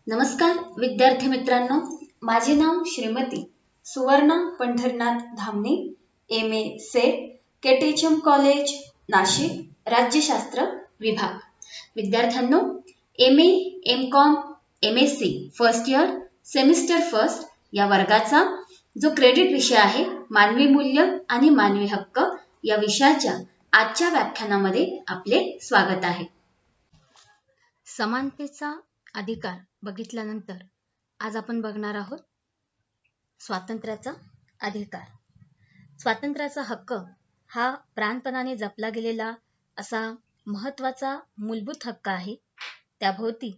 नमस्कार विद्यार्थी मित्रांनो, माझे नाव Shrimati Suvarna Pandharnath Dhamane, MA. SET, KTHM college Nashik, राज्यशास्त्र विभाग. विद्यार्थ्यांनो, MA., MCom, MSc. First year, semester first या वर्गाचा जो क्रेडिट विषय आहे मानवी मूल्य आणि मानवी हक्क या विषयाच्या आजच्या व्याख्यानामध्ये आपले स्वागत आहे. समानतेचा अधिकार बघितल्यानंतर आज आपण बघणार आहोत स्वातंत्र्याचा अधिकार. स्वातंत्र्याचा हक्क हा प्राणपणाने जपला गेलेला असा महत्वाचा मूलभूत हक्क आहे. त्याभोवती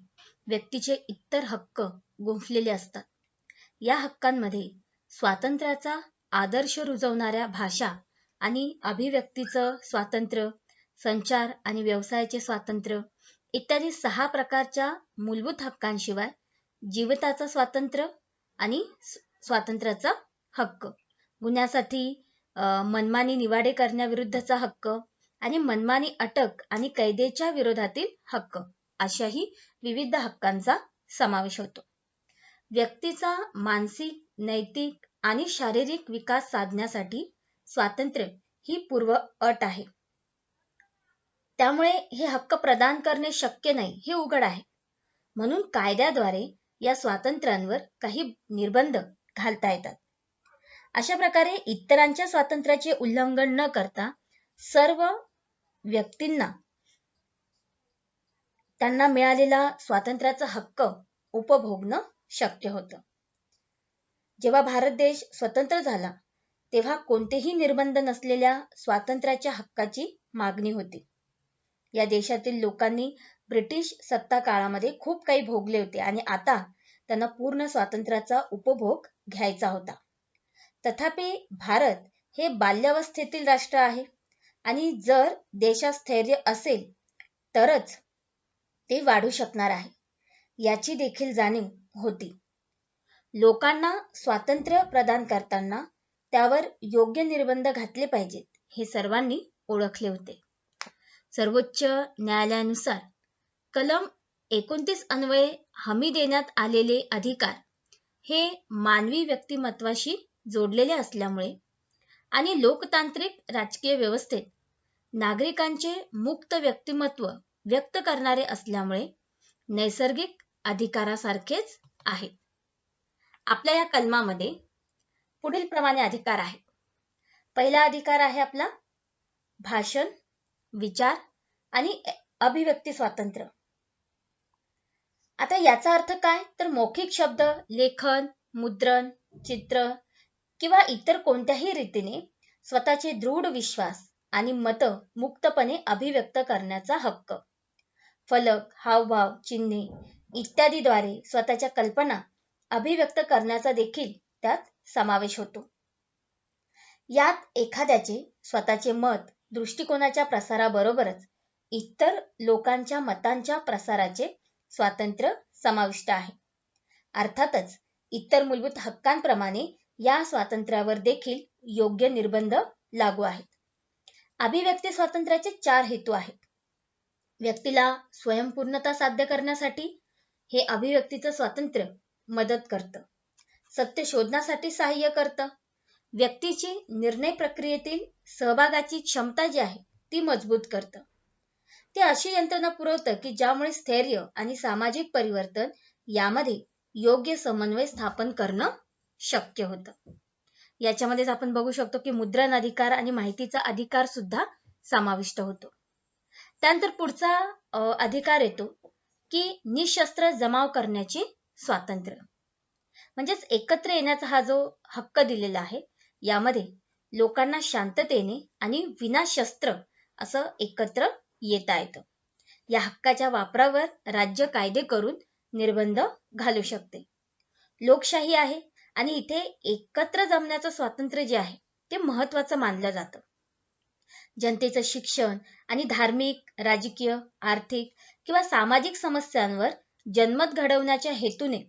व्यक्तीचे इतर हक्क गुंफलेले असतात. या हक्कांमध्ये स्वातंत्र्याचा आदर्श रुजवणाऱ्या भाषा आणि अभिव्यक्तीचं स्वातंत्र्य, संचार आणि व्यवसायाचे स्वातंत्र्य इत्यादी 6 प्रकारच्या मूलभूत हक्कांशिवाय जीविताचं स्वातंत्र्य आणि स्वातंत्र्याचा हक्क, गुन्ह्यासाठी मनमानी निवाडे करण्याविरुद्धचा हक्क आणि मनमानी अटक आणि कैदेच्या विरोधातील हक्क अशाही विविध हक्कांचा समावेश होतो. व्यक्तीचा मानसिक, नैतिक आणि शारीरिक विकास साधण्यासाठी स्वातंत्र्य ही पूर्व अट आहे. त्यामुळे हे हक्क प्रदान करणे शक्य नाही हे उघड आहे. म्हणून कायद्याद्वारे या स्वातंत्र्यांवर काही निर्बंध घालता येतात. अशा प्रकारे इतरांच्या स्वातंत्र्याचे उल्लंघन न करता सर्व व्यक्तींना त्यांना मिळालेला स्वातंत्र्याचा हक्क उपभोगणं शक्य होतं. जेव्हा भारत देश स्वतंत्र झाला तेव्हा कोणतेही निर्बंध नसलेल्या स्वातंत्र्याच्या हक्काची मागणी होती. या देशातील लोकांनी ब्रिटिश सत्ता काळामध्ये खूप काही भोगले होते आणि आता त्यांना पूर्ण स्वातंत्र्याचा उपभोग घ्यायचा होता. तथापि भारत हे बाल्यावस्थेतील राष्ट्र आहे आणि जर देशात स्थैर्य असेल तरच ते वाढू शकणार आहे याची देखील जाणीव होती. लोकांना स्वातंत्र्य प्रदान करताना त्यावर योग्य निर्बंध घातले पाहिजेत हे सर्वांनी ओळखले होते. सर्वोच्च न्यायालयानुसार कलम 29 अन्वये हमी देण्यात आलेले अधिकार हे मानवी व्यक्तिमत्वाशी जोडलेले असल्यामुळे आणि लोकतांत्रिक राजकीय व्यवस्थेत नागरिकांचे मुक्त व्यक्तिमत्व व्यक्त करणारे असल्यामुळे नैसर्गिक अधिकारासारखेच आहेत. आपल्या या कलमामध्ये पुढील प्रमाणे अधिकार आहेत. पहिला अधिकार आहे आपला भाषण, विचार आणि अभिव्यक्ती स्वातंत्र्य. आता याचा अर्थ काय तर मौखिक शब्द, लेखन, मुद्रण, चित्र किंवा इतर कोणत्याही रीतीने स्वतःचे दृढ विश्वास आणि मत मुक्तपणे अभिव्यक्त करण्याचा हक्क. फलक, हावभाव, चिन्हे इत्यादीद्वारे स्वतःच्या कल्पना अभिव्यक्त करण्याचा देखील त्यात समावेश होतो. यात एखाद्याचे स्वतःचे मत, दृष्टिकोनाच्या प्रसाराबरोबरच इतर लोकांच्या मतांच्या प्रसाराचे स्वातंत्र्य समाविष्ट आहे. अर्थातच इतर मूलभूत हक्कांप्रमाणे या स्वातंत्र्यावर देखील योग्य निर्बंध लागू आहेत. अभिव्यक्ती स्वातंत्र्याचे 4 हेतू आहेत. व्यक्तीला स्वयंपूर्णता साध्य करण्यासाठी हे अभिव्यक्तीचं स्वातंत्र्य मदत करतं. सत्य शोधण्यासाठी सहाय्य करतं. व्यक्तीची निर्णय प्रक्रियेतील सहभागाची क्षमता जी आहे ती मजबूत करतं. ते अशी यंत्रणा पुरवतं की ज्यामुळे स्थैर्य आणि सामाजिक परिवर्तन यामध्ये योग्य समन्वय स्थापन करणं शक्य होतं. याच्यामध्येच आपण बघू शकतो की मुद्रण अधिकार आणि माहितीचा अधिकार सुद्धा समाविष्ट होतो. त्यानंतर पुढचा अधिकार येतो की निशस्त्र जमाव करण्याचे स्वातंत्र्य. म्हणजेच एकत्र येण्याचा हा जो हक्क दिलेला आहे यामध्ये लोकांना शांततेने आणि विनाशस्त्र असं एकत्र येता येतं. या हक्काच्या वापरावर राज्य कायदे करून निर्बंध घालू शकते. लोकशाही आहे आणि इथे एकत्र जमण्याचं स्वातंत्र्य जे आहे ते महत्त्वाचं मानलं जातं. जनतेचं शिक्षण आणि धार्मिक, राजकीय, आर्थिक किंवा सामाजिक समस्यांवर जनमत घडवण्याच्या हेतूने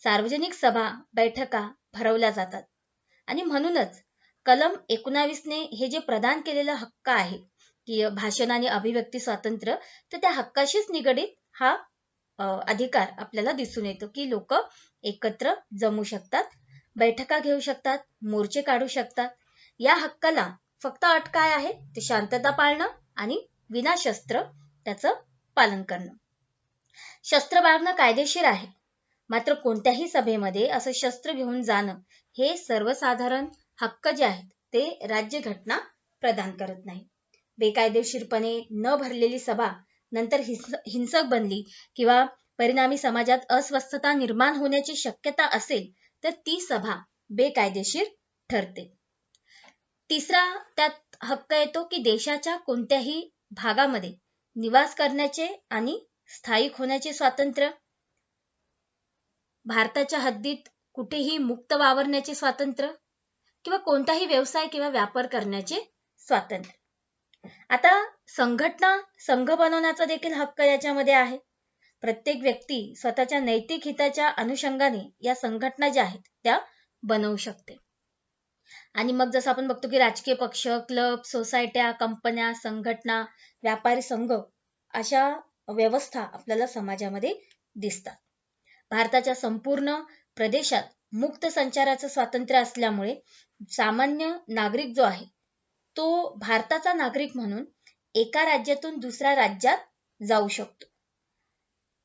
सार्वजनिक सभा, बैठका भरवल्या जातात आणि म्हणूनच कलम 19 ने हे जे प्रदान केलेला हक्क आहे की भाषण आणि अभिव्यक्ती स्वातंत्र्य तर त्या हक्काशीच निगडीत हा अधिकार आपल्याला दिसून येतो की लोक एकत्र जमू शकतात, बैठका घेऊ शकतात, मोर्चे काढू शकतात. या हक्काला फक्त अट काय आहे, ते शांतता पाळणं आणि विनाशस्त्र त्याचं पालन करणं. शस्त्र बाळगणं कायदेशीर आहे, मात्र कोणत्याही सभेमध्ये असं शस्त्र घेऊन जाणं हे सर्वसाधारण हक्क जे आहेत ते राज्यघटना प्रदान करत नाही. बेकायदेशीरपणे न भरलेली सभा नंतर हिंसक बनली किंवा परिणामी समाजात अस्वस्थता निर्माण होण्याची शक्यता असेल तर ती सभा बेकायदेशीर ठरते. तिसरा त्यात हक्क येतो की देशाच्या कोणत्याही भागामध्ये निवास करण्याचे आणि स्थायिक होण्याचे स्वातंत्र्य, भारताच्या हद्दीत कुठेही मुक्त वावरण्याचे स्वातंत्र्य किंवा कोणताही व्यवसाय किंवा व्यापार करण्याचे स्वातंत्र्य. आता संघटना, संघ बनवण्याचा देखील हक्क याच्यामध्ये आहे. प्रत्येक व्यक्ती स्वतःच्या नैतिक हिताच्या अनुषंगाने या संघटना ज्या आहेत त्या बनवू शकते. आणि मग जसं आपण बघतो की राजकीय पक्ष, क्लब, सोसायट्या, कंपन्या, संघटना, व्यापारी संघ अशा व्यवस्था आपल्याला समाजामध्ये दिसतात. भारताच्या संपूर्ण प्रदेशात मुक्त संचाराचं स्वातंत्र्य असल्यामुळे सामान्य नागरिक जो आहे तो भारताचा नागरिक म्हणून एका राज्यातून दुसऱ्या राज्यात जाऊ शकतो.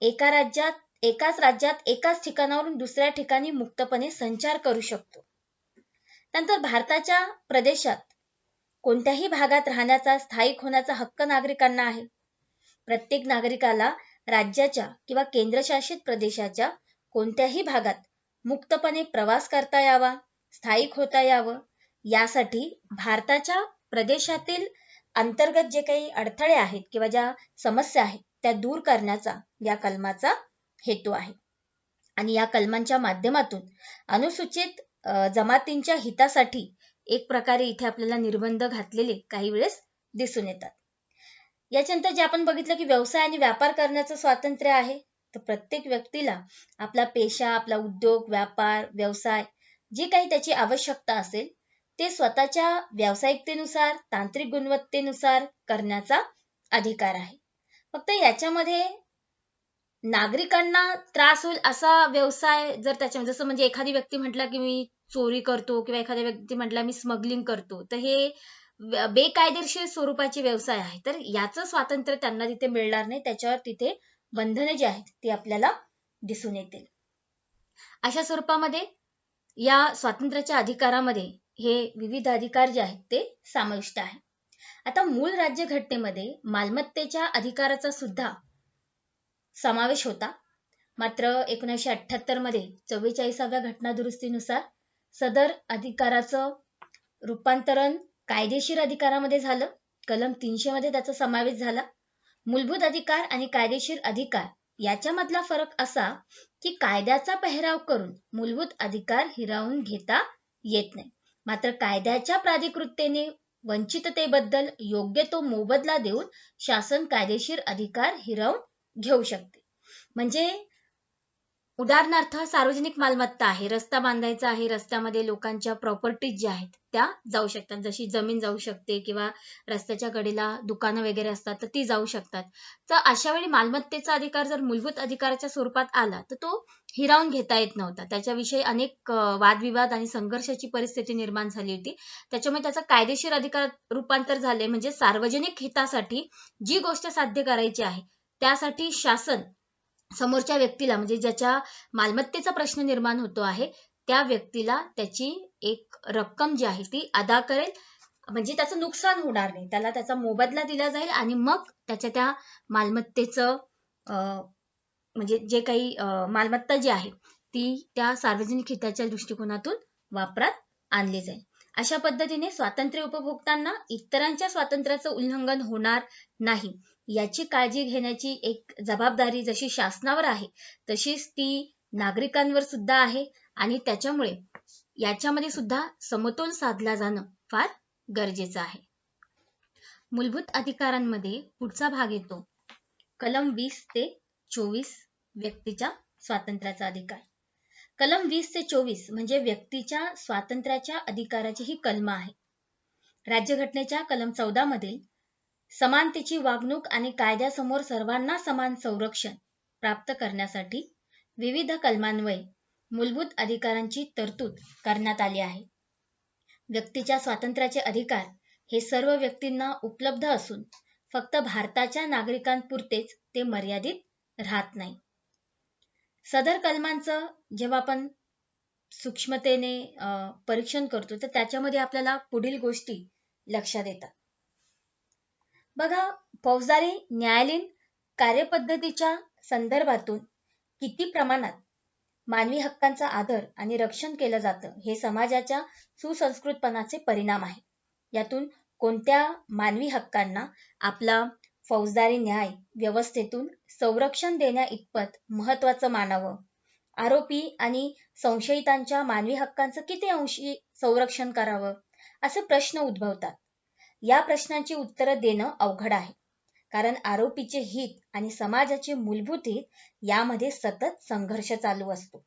एकाच राज्यात एकाच ठिकाणावरून दुसऱ्या ठिकाणी मुक्तपणे संचार करू शकतो. नंतर भारताच्या प्रदेशात कोणत्याही भागात राहण्याचा, स्थायिक होण्याचा हक्क नागरिकांना आहे. प्रत्येक नागरिकाला राज्याच्या किंवा केंद्रशासित प्रदेशाच्या कोणत्याही भागात मुक्तपणे प्रवास करता यावा, स्थायिक होता यावं, यासाठी भारताच्या प्रदेशातील अंतर्गत जे काही अडथळे आहेत किंवा ज्या समस्या आहेत त्या दूर करण्याचा या कलमाचा हेतू आहे. आणि या कलमांच्या माध्यमातून अनुसूचित जमातींच्या हितासाठी एक प्रकारे इथे आपल्याला निर्बंध घातलेले काही वेळेस दिसून येतात. याच्यानंतर जे आपण बघितलं की व्यवसाय आणि व्यापार करण्याचं स्वातंत्र्य आहे. तर प्रत्येक व्यक्तीला आपला पेशा, आपला उद्योग, व्यापार, व्यवसाय जे काही त्याची आवश्यकता असेल ते स्वतःच्या व्यावसायिकतेनुसार, तांत्रिक गुणवत्तेनुसार करण्याचा अधिकार आहे. फक्त याच्यामध्ये नागरिकांना त्रास होईल असा व्यवसाय जर त्याच्यामध्ये, जसं म्हणजे एखादी व्यक्ती म्हटला की मी चोरी करतो किंवा एखादी व्यक्ती म्हटला मी स्मगलिंग करतो, तर हे बेकायदेशीर स्वरूपाचे व्यवसाय आहे. तर याचं स्वातंत्र्य त्यांना तिथे मिळणार नाही. त्याच्यावर तिथे बंधने जी आहेत ती आपल्याला दिसून येतील. अशा स्वरूपामध्ये या स्वातंत्र्याच्या अधिकारामध्ये हे विविध अधिकार जे आहेत ते समाविष्ट आहे. आता मूळ राज्यघटनेमध्ये मालमत्तेच्या अधिकाराचा सुद्धा समावेश होता. मात्र 1978 मध्ये 44व्या घटना दुरुस्तीनुसार सदर अधिकाराचं रूपांतरण कायदेशीर अधिकारामध्ये झालं. कलम 300 मध्ये त्याचा समावेश झाला. मूलभूत अधिकार आणि कायदेशीर अधिकार याच्यामधला फरक असा की कायद्याचा पेहराव करून मूलभूत अधिकार हिरावून घेता येत नाही. मात्र कायद्याच्या प्राधिकृततेने वंचिततेबद्दल योग्य तो मोबदला देऊन शासन कायदेशीर अधिकार हिरावून घेऊ शकते. म्हणजे उदाहरणार्थ सार्वजनिक मालमत्ता आहे, रस्ता बांधायचा आहे, रस्त्यामध्ये लोकांच्या प्रॉपर्टीज ज्या आहेत त्या जाऊ शकतात. जशी जमीन जाऊ शकते किंवा रस्त्याच्या कडेला दुकानं वगैरे असतात तर ती जाऊ शकतात. तर अशा वेळी मालमत्तेचा अधिकार जर मूलभूत अधिकाराच्या स्वरूपात आला तर तो हिरावून घेता येत नव्हता. त्याच्याविषयी अनेक वादविवाद आणि संघर्षाची परिस्थिती निर्माण झाली होती. त्याच्यामुळे त्याचा कायदेशीर अधिकार रूपांतर झाले. म्हणजे सार्वजनिक हितासाठी जी गोष्ट साध्य करायची आहे त्यासाठी शासन समोरच्या व्यक्तीला, म्हणजे ज्याच्या मालमत्तेचा प्रश्न निर्माण होतो आहे त्या व्यक्तीला त्याची एक रक्कम जी आहे ती अदा करेल. म्हणजे त्याचं नुकसान होणार नाही, त्याला त्याचा मोबदला दिला जाईल आणि मग त्याच्या त्या मालमत्तेचं म्हणजे जे काही मालमत्ता जी आहे ती त्या सार्वजनिक हिताच्या दृष्टिकोनातून वापरात आणली जाईल. अशा पद्धतीने स्वातंत्र्य उपभोगताना इतरांच्या स्वातंत्र्याचं उल्लंघन होणार नाही याची काळजी घेण्याची एक जबाबदारी जशी शासनावर आहे तशीच ती नागरिकांवर सुद्धा आहे. आणि त्याच्यामुळे याच्यामध्ये सुद्धा समतोल साधला जाणं फार गरजेचं आहे. मूलभूत अधिकारांमध्ये पुढचा भाग येतो कलम 20 ते 24 व्यक्तीच्या स्वातंत्र्याचा अधिकार. कलम 20 ते 24 म्हणजे व्यक्तीच्या स्वातंत्र्याच्या अधिकाराची ही कलम आहे. राज्यघटनेच्या कलम 14 मधील समानतेची वागणूक आणि कायद्यासमोर सर्वांना समान संरक्षण प्राप्त करण्यासाठी विविध कलमान्वये मूलभूत अधिकारांची तरतूद करण्यात आली आहे. व्यक्तीच्या स्वातंत्र्याचे अधिकार हे सर्व व्यक्तींना उपलब्ध असून फक्त भारताच्या नागरिकांपुरतेच ते मर्यादित राहत नाही. सदर कलमांचं जेव्हा आपण सूक्ष्मतेने परीक्षण करतो तर त्याच्यामध्ये आपल्याला पुढील गोष्टी लक्षात येतात. बघा, फौजदारी न्यायालयीन कार्यपद्धतीच्या संदर्भातून किती प्रमाणात मानवी हक्कांचा आदर आणि रक्षण केलं जातं हे समाजाच्या सुसंस्कृतपणाचे परिणाम आहे. यातून कोणत्या मानवी हक्कांना आपला फौजदारी न्याय व्यवस्थेतून संरक्षण देण्या इतपत महत्त्वाचं मानावं, आरोपी आणि संशयितांच्या मानवी हक्कांचं किती अंशी संरक्षण करावं, असे प्रश्न उद्भवतात. या प्रश्नांची उत्तरं देणं अवघड आहे, कारण आरोपीचे हित आणि समाजाचे मूलभूत हित यामध्ये सतत संघर्ष चालू असतो.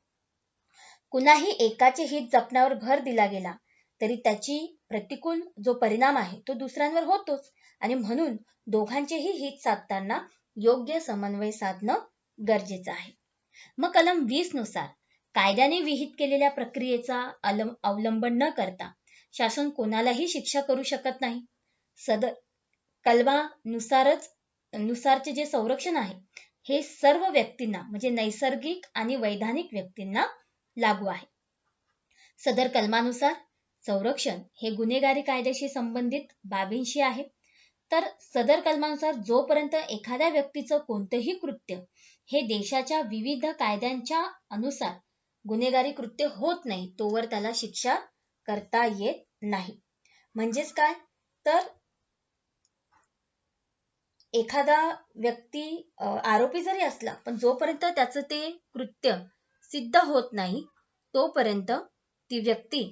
कुणाही एकाचे हित जपण्यावर भर दिला गेला तरी त्याची प्रतिकूल जो परिणाम आहे तो दुसऱ्यांवर होतोच, आणि म्हणून दोघांचेही हित साधताना योग्य समन्वय साधणं गरजेचं आहे. मग कलम 20 नुसार कायद्याने विहित केलेल्या प्रक्रियेचा अवलंब न करता शासन कोणालाही शिक्षा करू शकत नाही. सदर कलमानुसारचे जे संरक्षण आहे हे सर्व व्यक्तींना म्हणजे नैसर्गिक आणि वैधानिक व्यक्तींना लागू आहे. सदर कलमानुसार संरक्षण हे गुन्हेगारी कायद्याशी संबंधित बाबींशी आहे. तर सदर कलमानुसार जोपर्यंत एखाद्या व्यक्तीचं कोणतंही कृत्य हे देशाच्या विविध कायद्यांच्या अनुसार गुन्हेगारी कृत्य होत नाही तोवर त्याला शिक्षा करता येत नाही. म्हणजेच काय, तर एखादा व्यक्ती आरोपी जरी असला पण जोपर्यंत त्याचं ते कृत्य सिद्ध होत नाही तोपर्यंत ती व्यक्ती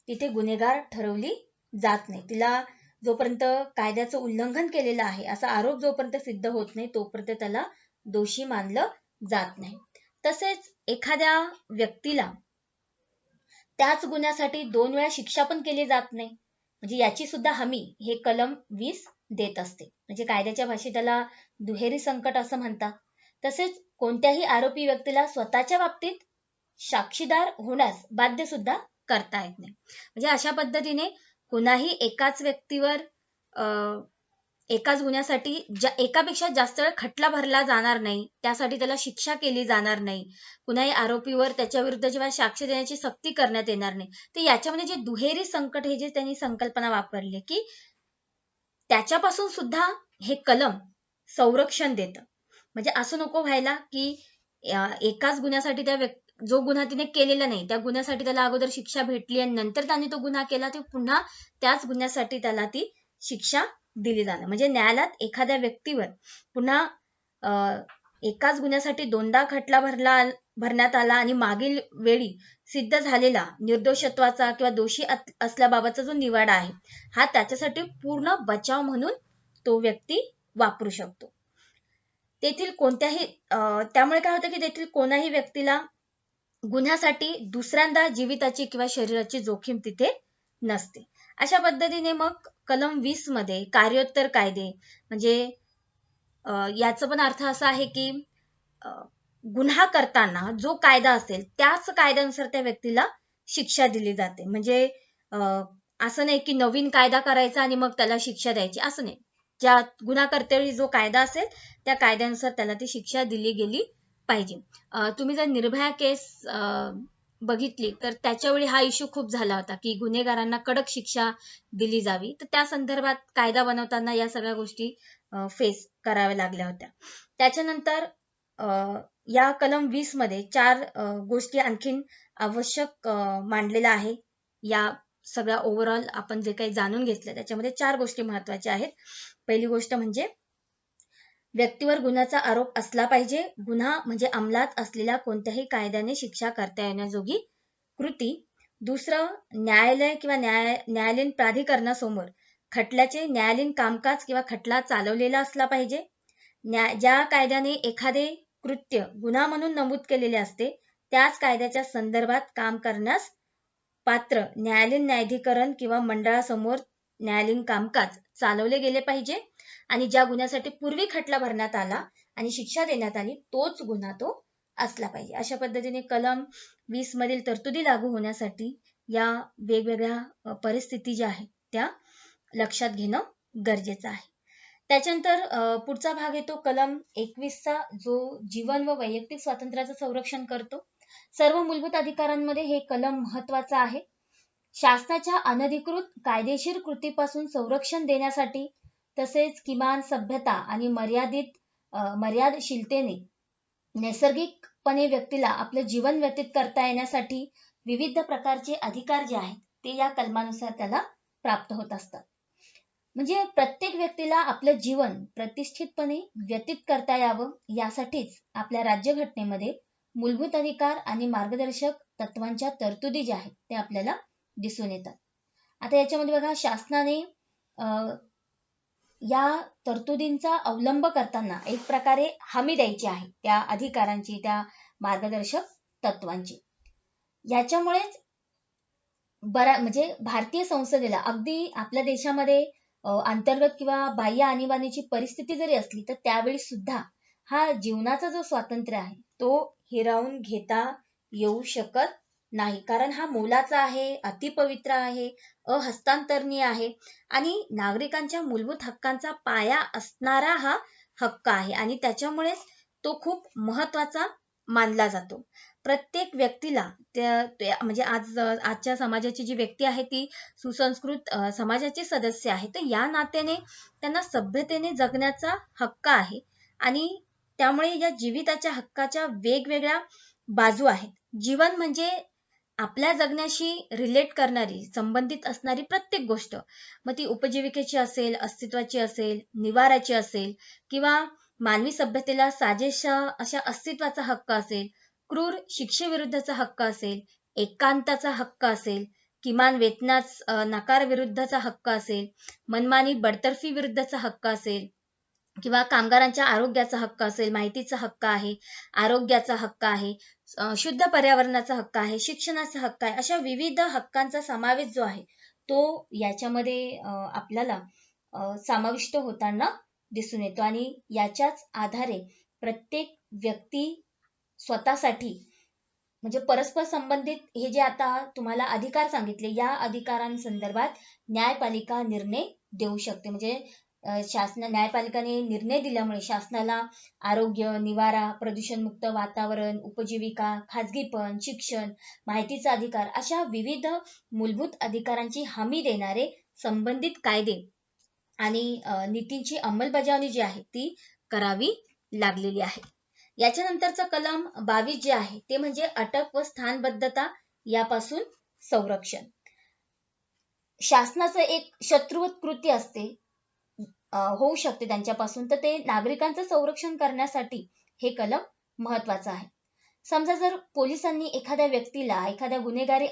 तिथे गुन्हेगार ठरवली जात नाही. तिला जोपर्यंत कायद्याचं उल्लंघन केलेलं आहे असा आरोप जोपर्यंत सिद्ध होत नाही तोपर्यंत त्याला दोषी मानलं जात नाही. तसेच एखाद्या व्यक्तीला त्याच गुन्ह्यासाठी 2 वेळा शिक्षा पण केली जात नाही, म्हणजे याची सुद्धा हमी हे कलम 20 देत असते. म्हणजे कायद्याच्या भाषेत त्याला दुहेरी संकट असं म्हणतात. तसेच कोणत्याही आरोपी व्यक्तीला स्वतःच्या बाबतीत साक्षीदार होण्यास बाध्य सुद्धा करता येत नाही. म्हणजे अशा पद्धतीने कुणाही एकाच व्यक्तीवर एकाच गुन्ह्यासाठी एकापेक्षा जास्त वेळ खटला भरला जाणार नाही, त्यासाठी त्याला शिक्षा केली जाणार नाही, कुणाही आरोपीवर त्याच्या विरुद्ध जेव्हा साक्ष देण्याची सक्ती करण्यात येणार नाही. तर याच्यामध्ये जे दुहेरी संकट हे जे त्यांनी संकल्पना वापरली की त्याच्यापासून सुद्धा हे कलम संरक्षण देतं. म्हणजे असं नको व्हायला की एकाच गुन्ह्यासाठी त्या जो गुन्हा तिने केलेला नाही त्या गुन्ह्यासाठी त्याला अगोदर शिक्षा भेटली आणि नंतर त्याने तो गुन्हा केला ते पुन्हा त्याच गुन्ह्यासाठी त्याला ती शिक्षा दिली जाणं. म्हणजे न्यायालयात एखाद्या व्यक्तीवर पुन्हा एकाच गुन्ह्यासाठी 2दा खटला भरण्यात आला आणि मागील वेळी सिद्ध झालेला निर्दोषत्वाचा किंवा दोषी असल्याबाबतचा जो निवाडा आहे हा त्याच्यासाठी पूर्ण बचाव म्हणून तो व्यक्ती वापरू शकतो. तेथील कोणत्याही त्यामुळे काय होतं की तेथील कोणाही व्यक्तीला गुन्ह्यासाठी दुसऱ्यांदा जीविताची किंवा शरीराची जोखीम तिथे नसते. अशा पद्धतीने मग कलम 20 मध्ये कार्योत्तर कायदे म्हणजे याचा पण अर्थ असा आहे की गुन्हा करताना जो कायदा असेल त्याच कायद्यानुसार त्या व्यक्तीला शिक्षा दिली जाते. म्हणजे असं नाही की नवीन कायदा करायचा आणि मग त्याला शिक्षा द्यायची, असं नाही. ज्या गुन्हा करतेवेळी जो कायदा असेल त्या कायद्यानुसार त्याला ती शिक्षा दिली गेली पाहिजे. तुम्ही जर निर्भया केस बघितली तर त्याच्यावेळी हा इश्यू खूप झाला होता की गुन्हेगारांना कडक शिक्षा दिली जावी, तर त्या संदर्भात कायदा बनवताना या सगळ्या गोष्टी फेस कराव्या लागल्या होत्या. त्याच्यानंतर या कलम 20 मध्ये 4 गोष्टी आणखीन आवश्यक मांडलेल्या आहे. या सगळ्या ओव्हरऑल आपण जे काही जाणून घेतलं त्याच्यामध्ये 4 गोष्टी महत्त्वाच्या आहेत. पहिली गोष्ट म्हणजे व्यक्तीवर गुन्ह्याचा आरोप असला पाहिजे. गुन्हा म्हणजे अंमलात असलेल्या कोणत्याही कायद्याने शिक्षा करता येण्याजोगी कृती. दुसरं, न्यायालय किंवा न्यायालयीन प्राधिकरणासमोर खटल्याचे न्यायालयीन कामकाज किंवा खटला चालवलेला असला पाहिजे. ज्या कायद्याने एखादे कृत्य गुन्हा म्हणून नमूद केलेले असते त्याच कायद्याच्या संदर्भात काम करण्यास पात्र न्यायालयीन न्यायाधिकरण किंवा मंडळासमोर न्यायालयीन कामकाज चालवले गेले पाहिजे. आणि ज्या गुन्ह्यासाठी पूर्वी खटला भरण्यात आला आणि शिक्षा देण्यात आली तोच गुन्हा तो असला पाहिजे. अशा पद्धतीने कलम 20 मधील तरतुदी लागू होण्यासाठी या वेगवेगळ्या परिस्थिती ज्या आहेत त्या लक्षात घेणं गरजेचं आहे. त्याच्यानंतर पुढचा भाग येतो कलम 21चा, जो जीवन व वैयक्तिक स्वातंत्र्याचं संरक्षण करतो. सर्व मूलभूत अधिकारांमध्ये हे कलम महत्वाचं आहे. शासनाच्या अनधिकृत कायदेशीर कृतीपासून संरक्षण देण्यासाठी तसेच किमान सभ्यता आणि मर्यादशीलतेने नैसर्गिकपणे व्यक्तीला आपले जीवन व्यतीत करता येण्यासाठी विविध प्रकारचे अधिकार जे आहेत ते या कलमानुसार त्याला प्राप्त होत असतात. म्हणजे प्रत्येक व्यक्तीला आपलं जीवन प्रतिष्ठितपणे व्यतीत करता यावं यासाठीच आपल्या राज्यघटनेमध्ये मूलभूत अधिकार आणि मार्गदर्शक तत्वांच्या तरतुदी ज्या आहेत ते आपल्याला दिसून येतात. आता याच्यामध्ये बघा, शासनाने या तरतुदींचा अवलंब करताना एक प्रकारे हमी द्यायची आहे त्या अधिकारांची, त्या मार्गदर्शक तत्वांची. याच्यामुळेच म्हणजे भारतीय संसदेला अगदी आपल्या देशामध्ये अंतर्गत किंवा बाह्य आणीबाणीची परिस्थिती जरी असली तर त्यावेळी सुद्धा हा जीवनाचा जो स्वातंत्र्य आहे तो हिरावून घेता येऊ शकत नाही. कारण हा मोलाचा आहे, अतिपवित्र आहे, अहस्तांतरणीय आहे आणि नागरिकांच्या मूलभूत हक्कांचा पाया असणारा हा हक्क आहे आणि त्याच्यामुळेच तो खूप महत्वाचा मानला जातो. प्रत्येक व्यक्तीला म्हणजे आजच्या समाजाची जी व्यक्ती आहे ती सुसंस्कृत समाजाचे सदस्य आहे, तर या नात्याने त्यांना सभ्यतेने जगण्याचा हक्क आहे आणि त्यामुळे या जीविताच्या हक्काच्या वेगवेगळ्या बाजू आहेत. जीवन म्हणजे आपल्या जगण्याशी रिलेट करणारी, संबंधित असणारी प्रत्येक गोष्ट, मग ती उपजीविकेची असेल, अस्तित्वाची असेल, निवाराची असेल किंवा मानवी सभ्यतेला साजेशा अशा अस्तित्वाचा हक्क असेल, क्रूर शिक्षेविरुद्धचा हक्क असेल, एकांताचा हक्क असेल, किमान वेतनास नकार विरुद्धचा हक्क असेल, मनमानी बडतर्फी विरुद्धचा हक्क असेल किंवा कामगारांच्या आरोग्याचा हक्क असेल, माहितीचा हक्क आहे, आरोग्याचा हक्क आहे, शुद्ध पर्यावरणाचा हक्क आहे, शिक्षणाचा हक्क आहे, अशा विविध हक्कांचा समावेश जो आहे तो याच्यामध्ये आपल्याला समाविष्ट होताना दिसून येतो आणि याच्याच आधारे प्रत्येक व्यक्ती स्वतःसाठी म्हणजे परस्पर संबंधित हे जे आता तुम्हाला अधिकार सांगितले या अधिकारांसंदर्भात न्यायपालिका निर्णय देऊ शकते. म्हणजे न्यायपालिकाने निर्णय दिल्यामुळे शासनाला आरोग्य, निवारा, प्रदूषणमुक्त वातावरण, उपजीविका, खाजगीपण, शिक्षण, माहितीचा अधिकार अशा विविध मूलभूत अधिकारांची हमी देणारे संबंधित कायदे आणि नीतींची अंमलबजावणी जी आहे ती करावी लागलेली आहे. याच्यानंतरचा कलम 22 जे आहे ते म्हणजे अटक व स्थानबद्धता यापासून संरक्षण. शासनाचं एक शत्रुवत कृती असते, होऊ शकते त्यांच्यापासून, तर ते नागरिकांचं संरक्षण करण्यासाठी हे कलम महत्वाचं आहे. समजा जर पोलिसांनी एखाद्या व्यक्तीला एखाद्या गुन्हेगारी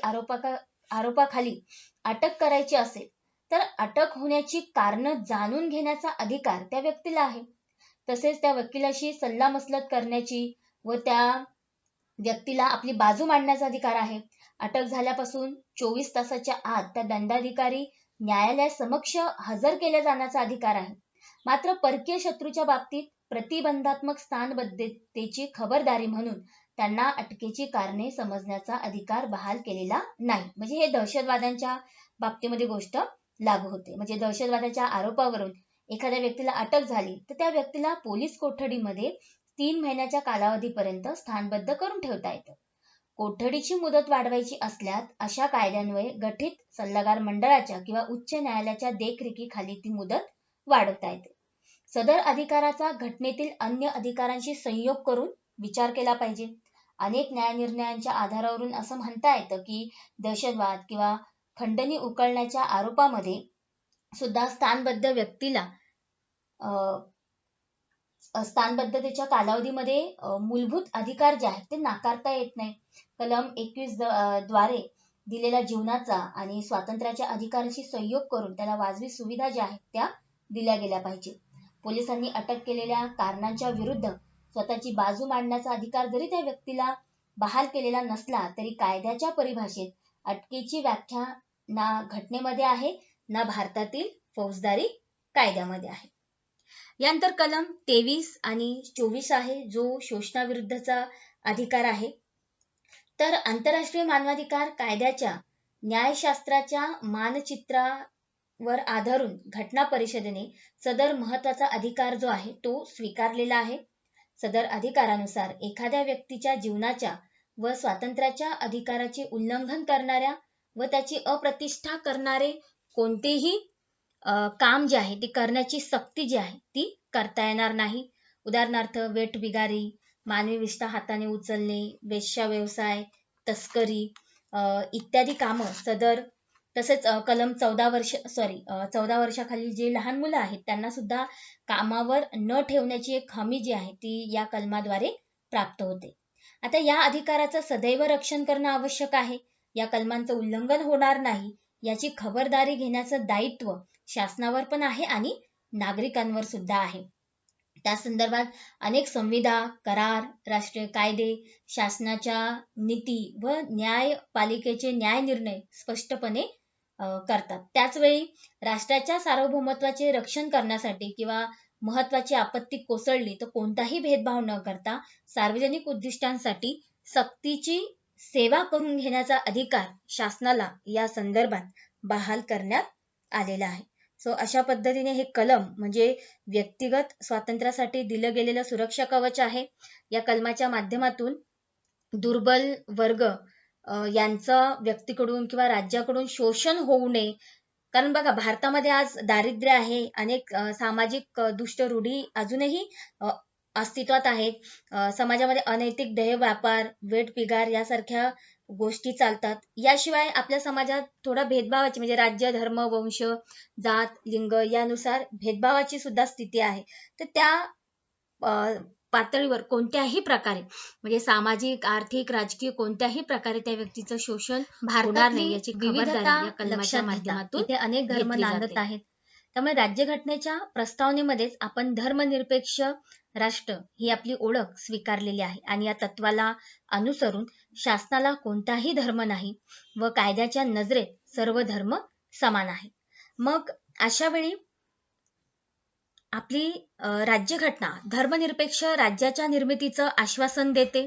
आरोपाखाली अटक करायची असेल तर अटक होण्याची कारणं जाणून घेण्याचा अधिकार त्या व्यक्तीला आहे. तसेच त्या वकिलाशी सल्लामसलत करण्याची व त्या व्यक्तीला आपली बाजू मांडण्याचा अधिकार आहे. अटक झाल्यापासून 24 तासाच्या आत त्या दंडाधिकारी न्यायालयासमक्ष हजर केले जाण्याचा अधिकार आहे. मात्र परकीय शत्रूच्या बाबतीत प्रतिबंधात्मक स्थानबद्धतेची खबरदारी म्हणून त्यांना अटकेची कारणे समजण्याचा अधिकार बहाल केलेला नाही. म्हणजे हे दहशतवाद्यांच्या बाबतीमध्ये गोष्ट लागू होते. म्हणजे दहशतवादाच्या आरोपावरून एखाद्या व्यक्तीला अटक झाली तर त्या व्यक्तीला पोलीस कोठडीमध्ये 3 महिन्याच्या कालावधीपर्यंत स्थानबद्ध करून ठेवता येतं. कोठडीची मुदत वाढवायची असल्यास अशा कायद्यान्वये गठीत सल्लागार मंडळाच्या किंवा उच्च न्यायालयाच्या देखरेखीखाली ती मुदत वाढवता येते. सदर अधिकाराचा घटनेतील अन्य अधिकारांशी संयोग करून विचार केला पाहिजे. अनेक न्यायनिर्णयांच्या आधारावरून असं म्हणता येतं की दहशतवाद किंवा खंडणी उकळण्याच्या आरोपामध्ये सुद्धा स्थानबद्ध व्यक्तीला स्थानबद्धतेच्या कालावधीमध्ये मूलभूत अधिकार जे आहेत ते नाकारता येत नाही. कलम 21 द्वारे दिलेल्या जीवनाचा आणि स्वातंत्र्याच्या अधिकाराशी संयोग करून त्याला वाजवी सुविधा ज्या आहेत त्या दिल्या गेल्या पाहिजे. पोलिसांनी अटक केलेल्या कारणांच्या विरुद्ध स्वतःची बाजू मांडण्याचा अधिकार जरी त्या व्यक्तीला बहाल केलेला नसला तरी कायद्याच्या परिभाषेत अटकेची व्याख्या ना घटनेमध्ये आहे ना भारतातील फौजदारी कायद्यामध्ये आहे. यानंतर कलम 23 आणि 24 आहे, जो शोषणाविरुद्धचा अधिकार आहे. तर आंतरराष्ट्रीय मानवाधिकार कायद्याच्या न्यायशास्त्राच्या मानचित्रावर आधारून घटना परिषदेने सदर महत्वाचा अधिकार जो आहे तो स्वीकारलेला आहे. सदर अधिकारानुसार एखाद्या व्यक्तीच्या जीवनाच्या व स्वातंत्र्याच्या अधिकाराचे उल्लंघन करणाऱ्या व त्याची अप्रतिष्ठा करणारे कोणतेही काम जे आहे ते करण्याची सक्ती जी आहे ती करता येणार नाही. उदाहरणार्थ वेठबिगारी, मानवी विष्ठा हाताने उचलणे, वेश्या व्यवसाय, तस्करी इत्यादी कामं सदर. तसेच कलम 14 वर्षाखालील जे लहान मुलं आहेत त्यांना सुद्धा कामावर न ठेवण्याची एक हमी जी आहे ती या कलमाद्वारे प्राप्त होते. आता या अधिकाराचं सदैव रक्षण करणं आवश्यक आहे. या कलमांचं उल्लंघन होणार नाही याची खबरदारी घेण्याचं दायित्व शासनावर पण आहे आणि नागरिकांवर सुद्धा आहे. त्या संदर्भात अनेक संविधा, करार, राष्ट्रीय कायदे, शासनाच्या नीती व न्यायपालिकेचे न्याय निर्णय स्पष्टपणे करतात. त्याचवेळी राष्ट्राच्या सार्वभौमत्वाचे रक्षण करण्यासाठी किंवा महत्वाची आपत्ती कोसळली तर कोणताही भेदभाव न करता सार्वजनिक उद्दिष्टांसाठी सक्तीची सेवा करून घेण्याचा अधिकार शासनाला या संदर्भात बहाल करण्यात आलेला आहे. सो अशा पद्धतीने हे कलम म्हणजे व्यक्तिगत स्वातंत्र्यासाठी दिलं गेलेलं सुरक्षा कवच आहे. या कलमाच्या माध्यमातून दुर्बल वर्ग यांचं व्यक्तीकडून किंवा राज्याकडून शोषण होऊ नये. कारण बघा भारतामध्ये आज दारिद्र्य आहे, अनेक सामाजिक दुष्ट रूढी अजूनही अस्तित्वात आहेत. समाजामध्ये अनैतिक देह व्यापार, वेठबिगार यासारख्या गोष्टी चालतात. याशिवाय आपल्या समाजात थोडा भेदभावाची म्हणजे राज्य, धर्म, वंश, जात, लिंग यानुसार भेदभावाची सुद्धा स्थिती आहे. तर त्या पातळीवर कोणत्याही प्रकारे म्हणजे सामाजिक, आर्थिक, राजकीय कोणत्याही प्रकारे त्या व्यक्तीचं शोषण होणार नाही याची खबरदारी या कलमाच्या माध्यमातून इथे अनेक धर्म नांदत आहेत. त्यामुळे राज्यघटनेच्या प्रस्तावनेमध्येच आपण धर्मनिरपेक्ष राष्ट्र ही आपली ओळख स्वीकारलेली आहे आणि या तत्वाला अनुसरून शासनाला कोणताही धर्म नाही व कायद्याच्या नजरेत सर्व धर्म समान आहेत. मग अशा वेळी आपली राज्यघटना धर्मनिरपेक्ष राज्याच्या निर्मितीचं आश्वासन देते.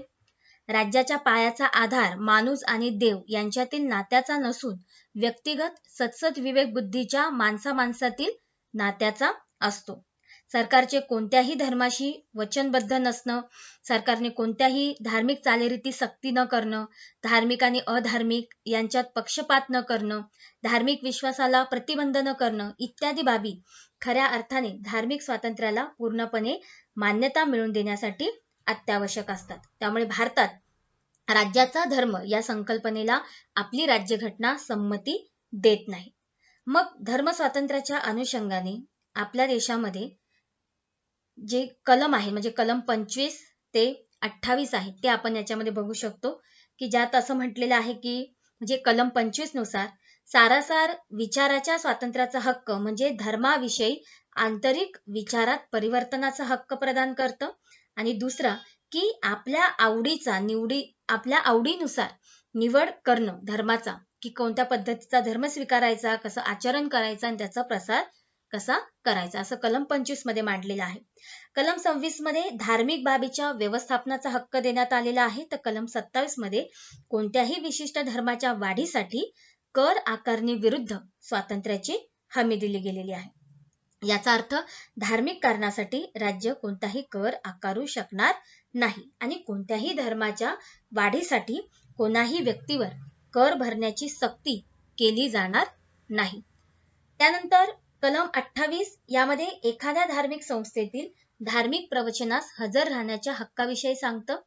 राज्याच्या पायाचा आधार माणूस आणि देव यांच्यातील नात्याचा नसून व्यक्तिगत सत्सद विवेक बुद्धीच्या माणसामाणसातील नात्याचा असतो. सरकारचे कोणत्याही धर्माशी वचनबद्ध नसणं, सरकारने कोणत्याही धार्मिक चालीरीती सक्ती न करणं, धार्मिक आणि अधार्मिक यांच्यात पक्षपात न करणं, धार्मिक विश्वासाला प्रतिबंध न करणं इत्यादी बाबी खऱ्या अर्थाने धार्मिक स्वातंत्र्याला पूर्णपणे मान्यता मिळवून देण्यासाठी अत्यावश्यक असतात. त्यामुळे भारतात राज्याचा धर्म या संकल्पनेला आपली राज्यघटना संमती देत नाही. मग धर्म स्वातंत्र्याच्या अनुषंगाने आपल्या देशामध्ये जे कलम आहे म्हणजे कलम 25 ते 28 आहे ते आपण याच्यामध्ये बघू शकतो की ज्यात असं म्हटलेलं आहे की म्हणजे कलम 25 नुसार सारासार विचाराच्या स्वातंत्र्याचा हक्क म्हणजे धर्माविषयी आंतरिक विचारात परिवर्तनाचा हक्क प्रदान करतं. आणि दुसरा की आपल्या आवडीनुसार निवड करणं धर्माचा की कोणत्या पद्धतीचा धर्म स्वीकारायचा, कसं आचरण करायचं आणि त्याचा प्रसार कसा करायचा असं कलम 25 मध्ये मांडलेलं आहे. कलम 26 मध्ये धार्मिक बाबीच्या व्यवस्थापनाचा हक्क देण्यात आलेला आहे. तर कलम 27 मध्ये कोणत्याही विशिष्ट धर्माच्या वाढीसाठी कर आकारणी विरुद्ध स्वातंत्र्याची हमी दिली गेलेली आहे. याचा अर्थ धार्मिक कारणासाठी राज्य कोणताही कर आकारू शकणार नाही आणि कोणत्याही धर्माच्या वाढीसाठी कोणाही व्यक्तीवर कर भरण्याची सक्ती केली जाणार नाही. त्यानंतर कलम 28 यामध्ये एखाद्या धार्मिक संस्थेतील धार्मिक प्रवचनास हजर राहण्याच्या हक्काविषयी सांगतं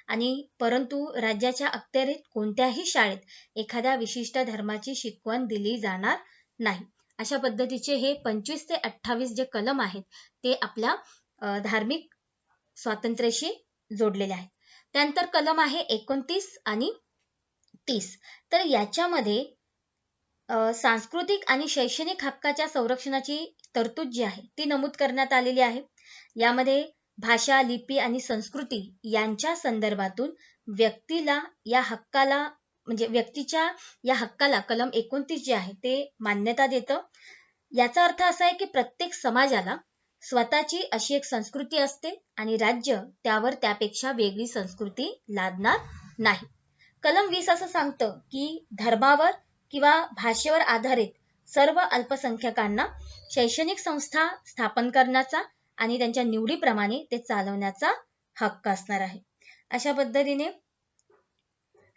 आणि परंतु राज्याच्या अखत्यारीत कोणत्याही शाळेत एखाद्या विशिष्ट धर्माची शिकवण दिली जाणार नाही. अशा पद्धतीचे हे 25 ते 28 जे कलम आहेत ते आपल्या धार्मिक स्वातंत्र्याशी जोडलेले आहेत. त्यानंतर कलम आहे 29 आणि 30. तर याच्यामध्ये सांस्कृतिक आणि शैक्षणिक हक्काच्या संरक्षणाची तरतूद जी आहे ती नमूद करण्यात आलेली आहे. यामध्ये भाषा, लिपी आणि संस्कृती यांच्या संदर्भातून व्यक्तीला या हक्काला म्हणजे व्यक्तीच्या या हक्काला कलम 29 जे आहे ते मान्यता देतं. याचा अर्थ असा आहे की प्रत्येक समाजाला स्वतःची अशी एक संस्कृती असते आणि राज्य त्यावर त्यापेक्षा वेगळी संस्कृती लादणार नाही. कलम 20 असं सांगतं की धर्मावर किंवा भाषेवर आधारित सर्व अल्पसंख्याकांना शैक्षणिक संस्था स्थापन करण्याचा आणि त्यांच्या निवडीप्रमाणे ते चालवण्याचा हक्क असणार आहे. अशा पद्धतीने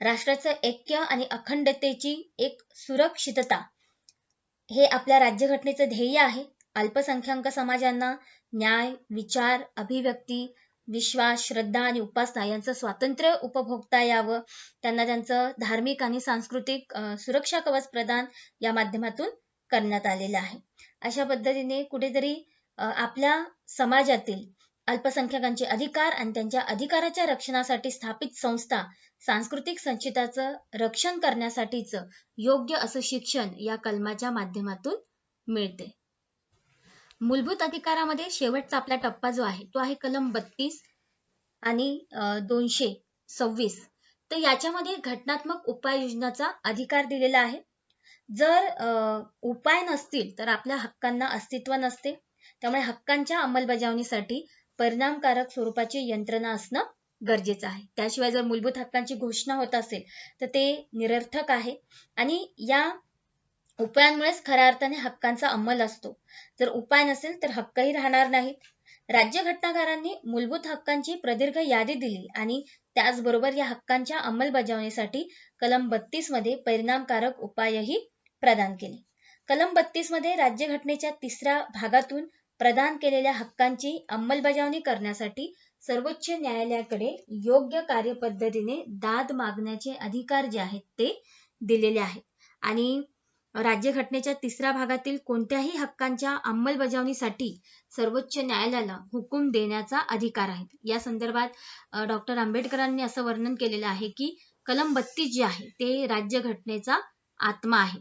राष्ट्राचं ऐक्य आणि अखंडतेची एक सुरक्षितता हे आपल्या राज्यघटनेचं ध्येय आहे. अल्पसंख्याक समाजांना न्याय, विचार, अभिव्यक्ती, विश्वास, श्रद्धा आणि उपासना यांचं स्वातंत्र्य उपभोगता यावं, त्यांना त्यांचं धार्मिक आणि सांस्कृतिक सुरक्षा कवच प्रदान या माध्यमातून करण्यात आलेलं आहे. अशा पद्धतीने कुठेतरी आपल्या समाजातील अल्पसंख्याकांचे अधिकार आणि त्यांच्या अधिकाराच्या रक्षणासाठी स्थापित संस्था सांस्कृतिक संचिताचं रक्षण करण्यासाठीच योग्य असं शिक्षण या कलमाच्या माध्यमातून मिळते. मूलभूत अधिकारामध्ये शेवटचा आपला टप्पा जो आहे तो आहे कलम 32 आणि 226. तर याच्यामध्ये घटनात्मक उपाययोजनाचा अधिकार दिलेला आहे. जर उपाय नसतील तर आपल्या हक्कांना अस्तित्व नसते. त्यामुळे हक्कांच्या अंमलबजावणीसाठी परिणामकारक स्वरूपाची यंत्रणा असणं गरजेचं आहे. त्याशिवाय जर मूलभूत हक्कांची घोषणा होत असेल तर ते निरर्थक आहे आणि या उपायांमुळेच खऱ्या अर्थाने हक्कांचा अंमल असतो. जर उपाय नसेल तर हक्कही राहणार नाहीत. राज्यघटनाकारांनी मूलभूत हक्कांची प्रदीर्घ यादी दिली आणि त्याचबरोबर या हक्कांच्या अंमलबजावणीसाठी कलम 32 मध्ये परिणामकारक उपायही प्रदान केले. कलम 32 मध्ये राज्यघटनेच्या 3ऱ्या भागातून प्रदान केलेल्या हक्कांची अंमलबजावणी करण्यासाठी सर्वोच्च न्यायालयाकडे योग्य कार्यपद्धतीने दाद मागण्याचे अधिकार जे आहेत ते दिलेले आहेत आणि राज्यघटनेच्या 3ऱ्या भागातील कोणत्याही हक्कांच्या अंमलबजावणीसाठी सर्वोच्च न्यायालयाला हुकूम देण्याचा अधिकार आहे. या संदर्भात डॉक्टर आंबेडकरांनी असं वर्णन केलेलं आहे की कलम 32 जे आहे ते राज्यघटनेचा आत्मा आहे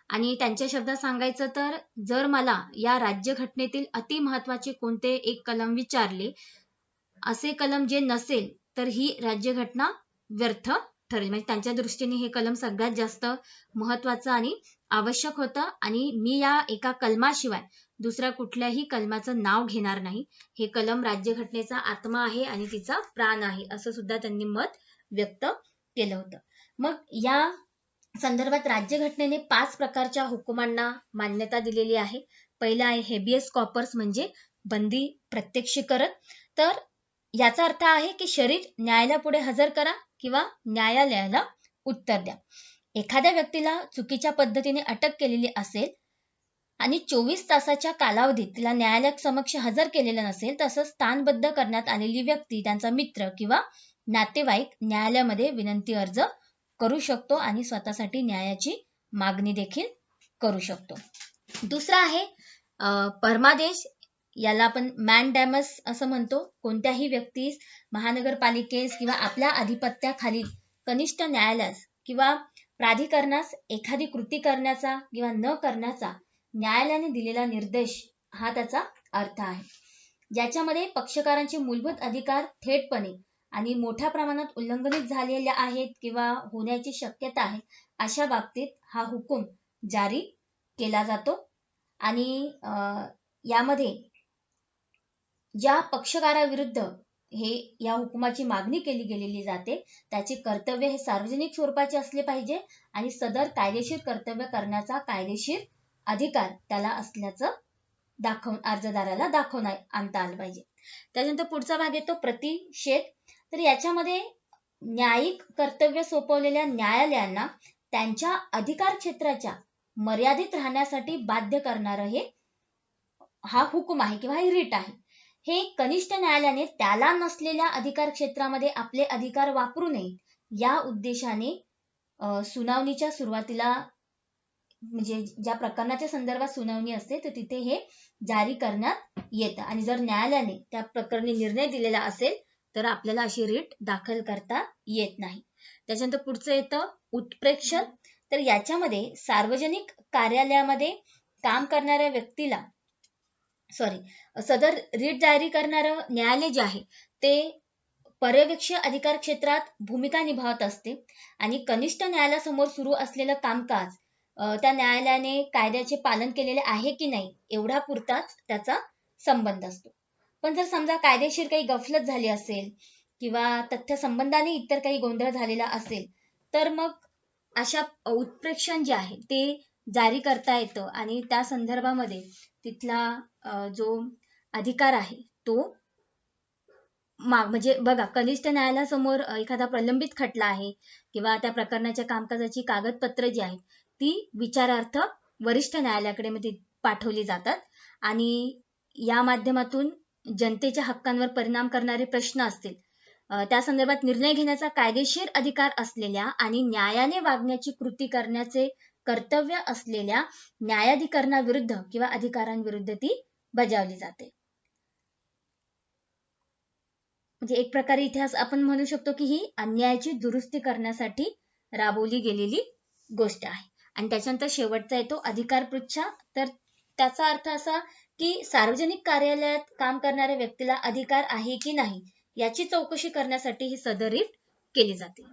आणि त्यांच्या शब्दात सांगायचं तर जर मला या राज्यघटनेतील अतिमहत्वाचे कोणते एक कलम विचारले, असे कलम जे नसेल तर ही राज्यघटना व्यर्थ ठरेल. म्हणजे त्यांच्या दृष्टीने हे कलम सगळ्यात जास्त महत्वाचं आणि आवश्यक होतं आणि मी या एका कलमाशिवाय दुसऱ्या कुठल्याही कलमाचं नाव घेणार नाही. हे कलम राज्यघटनेचा आत्मा आहे आणि तिचा प्राण आहे असं सुद्धा त्यांनी मत व्यक्त केलं होतं. मग या संदर्भात राज्यघटनेने 5 प्रकारच्या हुकुमांना मान्यता दिलेली आहे. पहिला आहे हेबियस कॉर्पस म्हणजे बंदी प्रत्यक्षीकरण. तर याचा अर्थ आहे की शरीर न्यायालयापुढे हजर करा किंवा न्यायालयाला उत्तर द्या. एखाद्या व्यक्तीला चुकीच्या पद्धतीने अटक केलेली असेल आणि 24 तासाच्या कालावधीत तिला न्यायालयासमक्ष हजर केलेलं नसेल, तसंच स्थानबद्ध करण्यात आलेली व्यक्ती, त्यांचा मित्र किंवा नातेवाईक न्यायालयामध्ये विनंती अर्ज करू शकतो आणि स्वतःसाठी न्यायाची मागणी देखील करू शकतो. दुसरा आहे परमादेश, याला आपण मॅनडॅमस असं म्हणतो. कोणत्याही व्यक्तीस महानगरपालिकेस किंवा आपल्या अधिपत्याखालील कनिष्ठ न्यायालयास किंवा प्राधिकरणास एखादी कृती करण्याचा किंवा न करण्याचा न्यायालयाने दिलेला निर्देश हा त्याचा अर्थ आहे. ज्याच्यामध्ये पक्षकारांचे मूलभूत अधिकार थेटपणे आणि मोठ्या प्रमाणात उल्लंघनित झालेले आहेत किंवा होण्याची शक्यता आहे, अशा बाबतीत हा हुकूम जारी केला जातो. आणि यामध्ये ज्या पक्षकाराविरुद्ध हे या हुकुमाची मागणी केली गेलेली जाते त्याचे कर्तव्य हे सार्वजनिक स्वरूपाचे असले पाहिजे आणि सदर कायदेशीर कर्तव्य करण्याचा कायदेशीर अधिकार त्याला असल्याचं अर्जदाराला आणता आलं पाहिजे. त्यानंतर पुढचा भाग येतो प्रतिषेध. तर याच्यामध्ये न्यायिक कर्तव्य सोपवलेल्या न्यायालयांना त्यांच्या अधिकार क्षेत्राच्या मर्यादित राहण्यासाठी बाध्य करणारं हे हा हुकूम आहे किंवा ही रीट आहे. हे कनिष्ठ न्यायालयाने त्याला नसलेल्या अधिकार क्षेत्रामध्ये आपले अधिकार वापरू नये या उद्देशाने सुनावणीच्या सुरुवातीला म्हणजे ज्या प्रकरणाच्या संदर्भात सुनावणी असते तर तिथे हे जारी करण्यात येतं आणि जर न्यायालयाने त्या प्रकरणी निर्णय दिलेला असेल तर आपल्याला अशी रीट दाखल करता येत नाही. त्याच्यानंतर पुढचं येतं उत्प्रेक्षण. तर याच्यामध्ये सार्वजनिक कार्यालयामध्ये काम करणाऱ्या व्यक्तीला सदर रीट जारी करणारं न्यायालय जे आहे ते पर्यवेक्षक अधिकार क्षेत्रात भूमिका निभावत असते आणि कनिष्ठ न्यायालयासमोर सुरू असलेलं कामकाज त्या न्यायालयाने कायद्याचे पालन केलेले आहे की नाही एवढा पुरताच त्याचा संबंध असतो. पण जर समजा कायदेशीर काही गफलत झाली असेल किंवा तथ्य संबंधाने इतर काही गोंधळ झालेला असेल, तर मग अशा उत्प्रेक्षण जे आहे ते जारी करता येतं आणि त्या संदर्भामध्ये तिथला जो अधिकार आहे तो म्हणजे बघा, कनिष्ठ न्यायालयासमोर एखादा प्रलंबित खटला आहे किंवा त्या प्रकरणाच्या कामकाजाची कागदपत्र जी आहेत ती विचारार्थ वरिष्ठ न्यायालयाकडे ती पाठवली जातात आणि या माध्यमातून जनतेच्या हक्कांवर परिणाम करणारे प्रश्न असतील त्या संदर्भात निर्णय घेण्याचा कायदेशीर अधिकार असलेल्या आणि न्यायाने वागण्याची कृती करण्याचे कर्तव्य असलेल्या न्यायाधिकरणाविरुद्ध किंवा अधिकारांविरुद्ध ती बजावली जाते. म्हणजे एक प्रकारे इथे आपण म्हणू शकतो की ही अन्यायाची दुरुस्ती करण्यासाठी राबवली गेलेली गोष्ट आहे. आणि त्याच्यानंतर शेवटचा येतो अधिकार पृच्छ. तर त्याचा अर्थ असा की सार्वजनिक कार्यालयात काम करणाऱ्या व्यक्तीला अधिकार आहे की नाही याची चौकशी करण्यासाठी ही सदर रीट केली जाते.